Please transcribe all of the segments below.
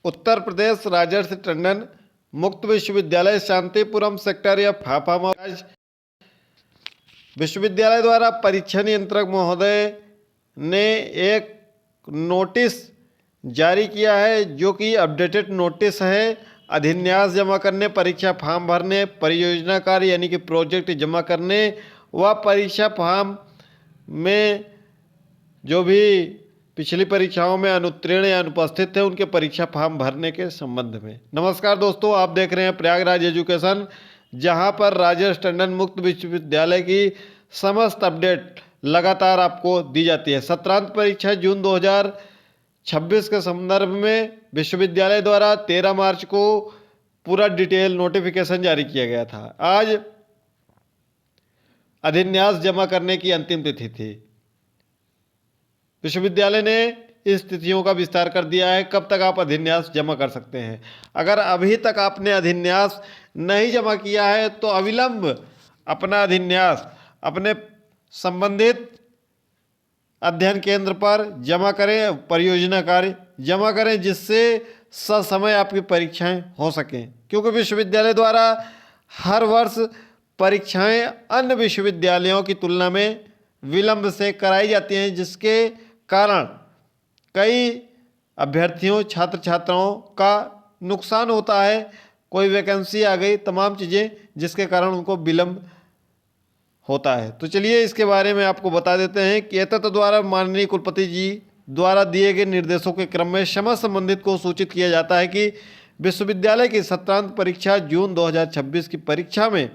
उत्तर प्रदेश राजर्षि टंडन मुक्त विश्वविद्यालय शांतिपुरम सेक्टर या फाफा विश्वविद्यालय द्वारा परीक्षा नियंत्रक महोदय ने एक नोटिस जारी किया है, जो कि अपडेटेड नोटिस है। अधिन्यास जमा करने, परीक्षा फॉर्म भरने, परियोजना कार्य यानी कि प्रोजेक्ट जमा करने व परीक्षा फॉर्म में जो भी पिछली परीक्षाओं में अनुत्तीर्ण या अनुपस्थित थे उनके परीक्षा फॉर्म भरने के संबंध में। नमस्कार दोस्तों, आप देख रहे हैं प्रयागराज एजुकेशन, जहां पर राजर्षि टंडन मुक्त विश्वविद्यालय की समस्त अपडेट लगातार आपको दी जाती है। सत्रांत परीक्षा जून 2026 के संदर्भ में विश्वविद्यालय द्वारा 13 मार्च को पूरा डिटेल नोटिफिकेशन जारी किया गया था। आज अधिन्यास जमा करने की अंतिम तिथि थी। विश्वविद्यालय ने इस तिथियों का विस्तार कर दिया है, कब तक आप अधिन्यास जमा कर सकते हैं। अगर अभी तक आपने अधिन्यास नहीं जमा किया है तो अविलंब अपना अधिन्यास अपने संबंधित अध्ययन केंद्र पर जमा करें, परियोजना कार्य जमा करें, जिससे ससमय आपकी परीक्षाएं हो सकें। क्योंकि विश्वविद्यालय द्वारा हर वर्ष परीक्षाएं अन्य विश्वविद्यालयों की तुलना में विलंब से कराई जाती हैं, जिसके कारण कई अभ्यर्थियों, छात्र छात्राओं का नुकसान होता है। कोई वैकेंसी आ गई, तमाम चीज़ें जिसके कारण उनको विलंब होता है। तो चलिए इसके बारे में आपको बता देते हैं कि एतत् द्वारा माननीय कुलपति जी द्वारा दिए गए निर्देशों के क्रम में समस्त संबंधित को सूचित किया जाता है कि विश्वविद्यालय की सत्रांत परीक्षा जून 2026 की परीक्षा में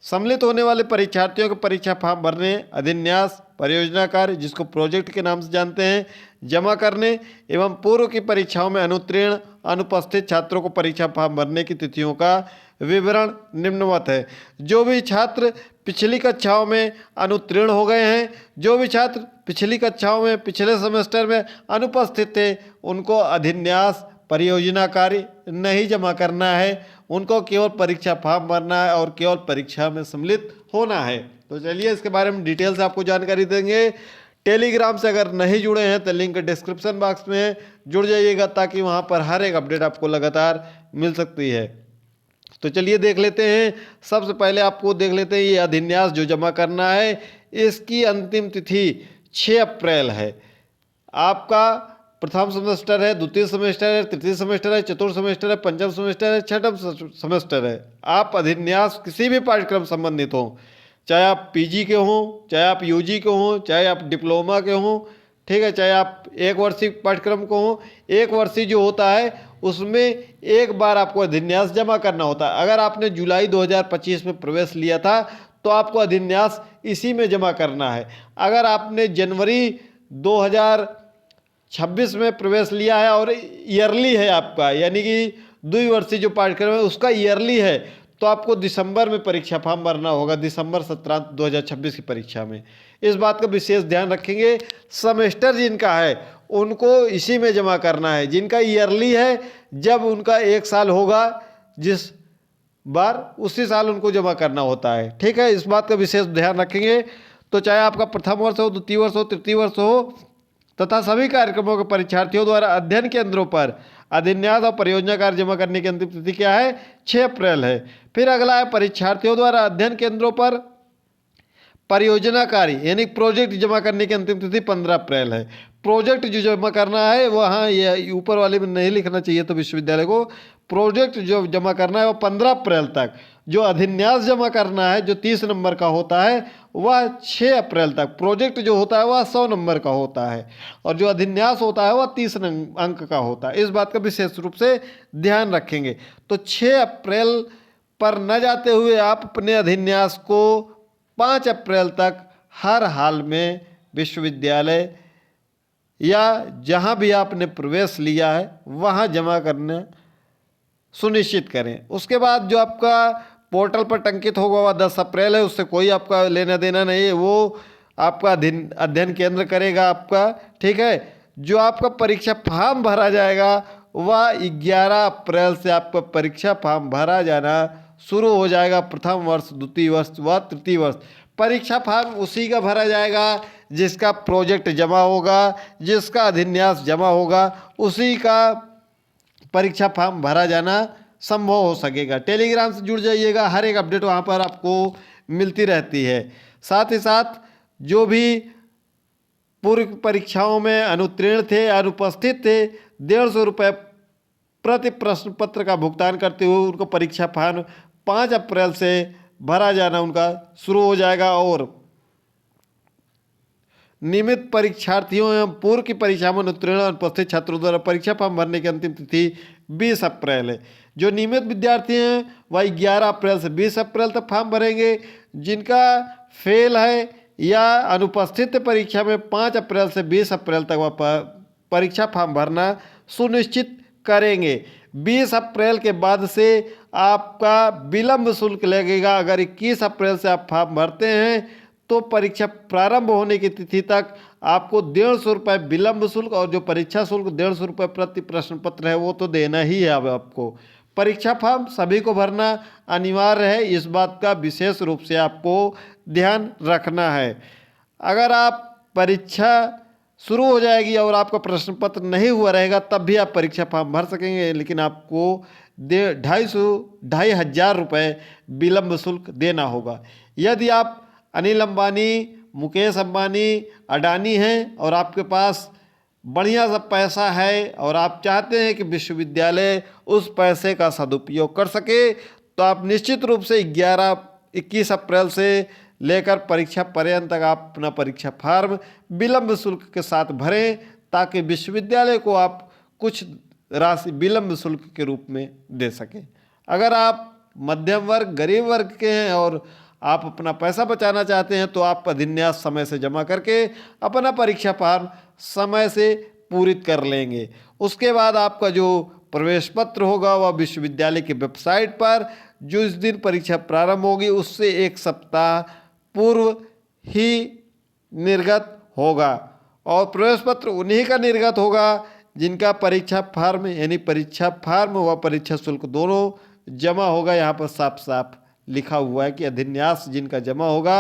सम्मिलित होने वाले परीक्षार्थियों के परीक्षा फॉर्म भरने, अधिन्यास, परियोजना कार्य जिसको प्रोजेक्ट के नाम से जानते हैं, जमा करने एवं पूर्व की परीक्षाओं में अनुत्तीर्ण अनुपस्थित छात्रों को परीक्षा फॉर्म भरने की तिथियों का विवरण निम्नवत है। जो भी छात्र पिछली कक्षाओं में अनुत्तीर्ण हो गए हैं, जो भी छात्र पिछली कक्षाओं में पिछले सेमेस्टर में अनुपस्थित थे, उनको अधिन्यास, परियोजना कार्य नहीं जमा करना है। उनको केवल परीक्षा फॉर्म भरना है और केवल परीक्षा में सम्मिलित होना है। तो चलिए इसके बारे में डिटेल से आपको जानकारी देंगे। टेलीग्राम से अगर नहीं जुड़े हैं तो लिंक डिस्क्रिप्शन बॉक्स में जुड़ जाइएगा, ताकि वहां पर हर एक अपडेट आपको लगातार मिल सकती है। तो चलिए देख लेते हैं। सबसे पहले आपको देख लेते हैं ये अधिन्यास जो जमा करना है, इसकी अंतिम तिथि 6 अप्रैल है। आपका प्रथम सेमेस्टर है, द्वितीय सेमेस्टर है, तृतीय सेमेस्टर है, चतुर्थ सेमेस्टर है, पंचम सेमेस्टर है, छठम सेमेस्टर है। आप अधिन्यास किसी भी पाठ्यक्रम संबंधित हो, चाहे आप पीजी के हों, चाहे आप यूजी के हों, चाहे आप डिप्लोमा के हों, ठीक है, चाहे आप एक वर्षीय पाठ्यक्रम को हों। एक वर्षीय जो होता है उसमें एक बार आपको अधिन्यास जमा करना होता है। अगर आपने जुलाई 2025 में प्रवेश लिया था तो आपको अधिन्यास इसी में जमा करना है। अगर आपने जनवरी 2026 में प्रवेश लिया है और ईयरली है आपका, यानी कि द्विवर्षीय जो पाठ्यक्रम है उसका ईयरली है, तो आपको दिसंबर में परीक्षा फॉर्म भरना होगा, दिसंबर सत्रांत 2026 की परीक्षा में। इस बात का विशेष ध्यान रखेंगे। सेमेस्टर जिनका है उनको इसी में जमा करना है। जिनका ईयरली है, जब उनका 1 साल होगा जिस बार, उसी साल उनको जमा करना होता है। ठीक है, इस बात का विशेष ध्यान रखेंगे। तो चाहे आपका प्रथम वर्ष हो, द्वितीय वर्ष हो, तृतीय वर्ष हो, तथा सभी कार्यक्रमों के परीक्षार्थियों द्वारा अध्ययन केंद्रों पर अधिन्यास और परियोजना कार्य जमा करने की अंतिम तिथि क्या है? 6 अप्रैल है। फिर अगला है परीक्षार्थियों द्वारा अध्ययन केंद्रों पर परियोजना कार्य यानी प्रोजेक्ट जमा करने की अंतिम तिथि 15 अप्रैल है। प्रोजेक्ट जो जमा करना है वो, हाँ, ये ऊपर वाले में नहीं लिखना चाहिए तो विश्वविद्यालय को, प्रोजेक्ट जो जमा करना है वो 15 अप्रैल तक। जो अधिन्यास जमा करना है जो 30 नंबर का होता है वह 6 अप्रैल तक। प्रोजेक्ट जो होता है वह 100 नंबर का होता है और जो अधिन्यास होता है वह 30 अंक का होता है। इस बात का विशेष रूप से ध्यान रखेंगे। तो 6 अप्रैल पर न जाते हुए आप अपने अधिन्यास को 5 अप्रैल तक हर हाल में विश्वविद्यालय या जहां भी आपने प्रवेश लिया है वहां जमा करना सुनिश्चित करें। उसके बाद जो आपका पोर्टल पर टंकित होगा वह 10 अप्रैल है, उससे कोई आपका लेना देना नहीं है, वो आपका अध्ययन केंद्र करेगा आपका। ठीक है, जो आपका परीक्षा फॉर्म भरा जाएगा वह 11 अप्रैल से आपका परीक्षा फॉर्म भरा जाना शुरू हो जाएगा। प्रथम वर्ष, द्वितीय वर्ष व तृतीय वर्ष परीक्षा फॉर्म उसी का भरा जाएगा जिसका प्रोजेक्ट जमा होगा, जिसका अधिन्यास जमा होगा, उसी का परीक्षा फॉर्म भरा जाना संभव हो सकेगा। टेलीग्राम से जुड़ जाइएगा, हर एक अपडेट वहाँ पर आपको मिलती रहती है। साथ ही साथ जो भी पूर्व परीक्षाओं में अनुत्तीर्ण थे, अनुपस्थित थे, 150 रुपये प्रति प्रश्न पत्र का भुगतान करते हुए उनको परीक्षा फॉर्म 5 अप्रैल से भरा जाना उनका शुरू हो जाएगा। और नियमित परीक्षार्थियों एवं पूर्व की परीक्षा में अनुत्तीर्ण अनुपस्थित छात्रों द्वारा परीक्षा फॉर्म भरने की अंतिम तिथि 20 अप्रैल है। जो नियमित विद्यार्थी हैं वह 11 अप्रैल से 20 अप्रैल तक फॉर्म भरेंगे। जिनका फेल है या अनुपस्थित परीक्षा में 5 अप्रैल से 20 अप्रैल तक वह परीक्षा फॉर्म भरना सुनिश्चित करेंगे। 20 अप्रैल के बाद से आपका विलंब शुल्क लगेगा। अगर 21 अप्रैल से आप फॉर्म भरते हैं तो परीक्षा प्रारंभ होने की तिथि तक आपको 150 रुपये विलंब शुल्क और जो परीक्षा शुल्क 150 रुपये प्रति प्रश्न पत्र है वो तो देना ही है। अब आपको परीक्षा फॉर्म सभी को भरना अनिवार्य है, इस बात का विशेष रूप से आपको ध्यान रखना है। अगर आप परीक्षा शुरू हो जाएगी और आपका प्रश्न पत्र नहीं हुआ रहेगा तब भी आप परीक्षा फॉर्म भर सकेंगे, लेकिन आपको 2,500 रुपये विलंब शुल्क देना होगा। यदि आप अनिल अंबानी, मुकेश अंबानी, अडानी हैं और आपके पास बढ़िया सा पैसा है और आप चाहते हैं कि विश्वविद्यालय उस पैसे का सदुपयोग कर सके तो आप निश्चित रूप से 21 अप्रैल से लेकर परीक्षा पर्यंत तक आप अपना परीक्षा फॉर्म विलंब शुल्क के साथ भरें, ताकि विश्वविद्यालय को आप कुछ राशि विलंब शुल्क के रूप में दे सकें। अगर आप मध्यम वर्ग, गरीब वर्ग के हैं और आप अपना पैसा बचाना चाहते हैं तो आप अधिन्यास समय से जमा करके अपना परीक्षा फॉर्म समय से पूरित कर लेंगे। उसके बाद आपका जो प्रवेश पत्र होगा वह विश्वविद्यालय की वेबसाइट पर जो इस दिन परीक्षा प्रारंभ होगी उससे 1 सप्ताह पूर्व ही निर्गत होगा। और प्रवेश पत्र उन्हीं का निर्गत होगा जिनका परीक्षा फॉर्म यानी परीक्षा फॉर्म व परीक्षा शुल्क दोनों जमा होगा। यहाँ पर साफ साफ लिखा हुआ है कि अधिन्यास जिनका जमा होगा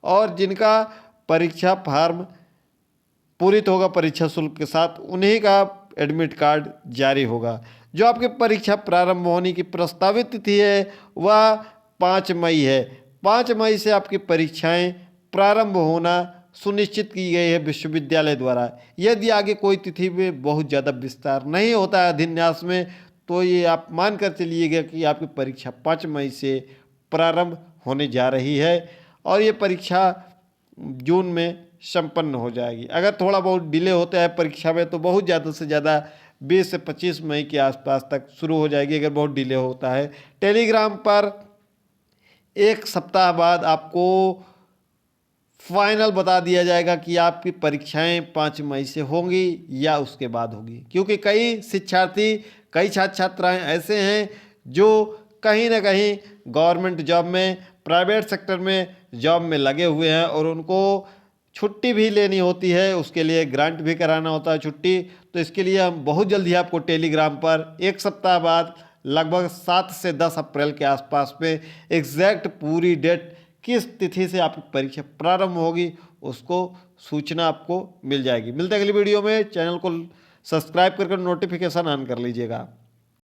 और जिनका परीक्षा फॉर्म पूरित होगा परीक्षा शुल्क के साथ उन्हीं का एडमिट कार्ड जारी होगा। जो आपकी परीक्षा प्रारंभ होने की प्रस्तावित तिथि है वह 5 मई है। 5 मई से आपकी परीक्षाएं प्रारंभ होना सुनिश्चित की गई है विश्वविद्यालय द्वारा। यदि आगे कोई तिथि में बहुत ज़्यादा विस्तार नहीं होता है अधिन्यास में तो ये आप मान कर चलिएगा कि आपकी परीक्षा 5 मई से प्रारंभ होने जा रही है और ये परीक्षा जून में संपन्न हो जाएगी। अगर थोड़ा बहुत डिले होता है परीक्षा में तो बहुत ज़्यादा से ज़्यादा 20 से 25 मई के आसपास तक शुरू हो जाएगी अगर बहुत डिले होता है। टेलीग्राम पर 1 सप्ताह बाद आपको फाइनल बता दिया जाएगा कि आपकी परीक्षाएं 5 मई से होंगी या उसके बाद होगी, क्योंकि कई शिक्षार्थी, कई छात्र छात्राएं ऐसे हैं जो कहीं ना कहीं गवर्नमेंट जॉब में, प्राइवेट सेक्टर में जॉब में लगे हुए हैं और उनको छुट्टी भी लेनी होती है, उसके लिए ग्रांट भी कराना होता है छुट्टी। तो इसके लिए हम बहुत जल्दी आपको टेलीग्राम पर 1 सप्ताह बाद लगभग 7 से 10 अप्रैल के आसपास में एग्जैक्ट पूरी डेट किस तिथि से आपकी परीक्षा प्रारंभ होगी उसको सूचना आपको मिल जाएगी। मिलते हैं अगली वीडियो में। चैनल को सब्सक्राइब करके नोटिफिकेशन ऑन कर लीजिएगा।